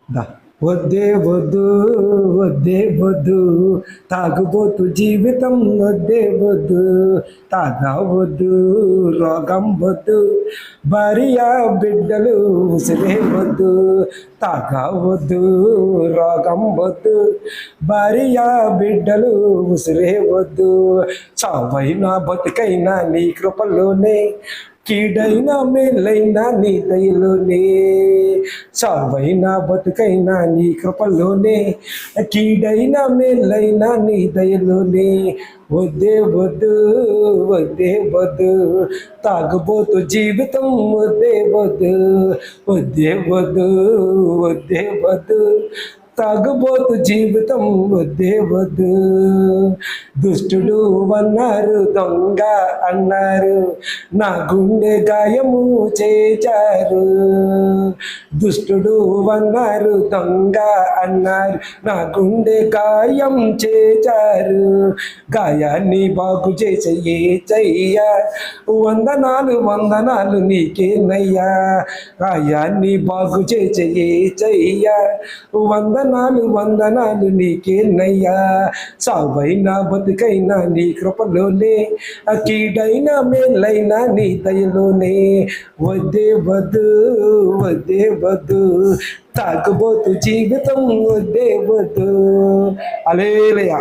దా వద్దే వద్దు వద్దే వద్దు తాగుబోతు జీవితం వద్దే వద్దు తాగవద్దు రోగం వద్దు భార్య బిడ్డలు ఉసిరే వద్దు తాగవద్దు రోగం వద్దు భార్య బిడ్డలు ఉసిరే వద్దు చావైనా బతుకైనా నీ కృపలోనే కీడైనా మేలైనా నీ దయలోనే చావైనా బతుకైనా నీ కృపలోనే కీడైనా మేలైనా నీ దయలోనే వద్దే వద్దు వద్దే వద్దు తాగుబోతు జీవితం వద్దే వద్దు వద్దే వద్దు వద్దే వద్దు తాగుబోతు జీవితం వద్దే వద్దు దుష్టుడు అన్నారు దొంగ అన్నారు నా గుండె గాయము చేశారు దుష్టుడు అన్నారు దొంగ అన్నారు నా గుండె గాయం చేశారు గాయాన్ని బాగు చేసే ఏసయ్యా వందనాలు వందనాలు నీకేనయ్యా గాయాన్ని బాగు చేసే ఏసయ్యా వందనాలు వందనాలు నీకేనయ్యా సావైనా బతుకైనా నీ కృపలోనే కీడైనా మేలైనా నీ దయలోనే వద్దే వద్దు వద్దే వద్దు తాగుబోతు జీవితం వద్దే వద్దు హల్లెలూయా.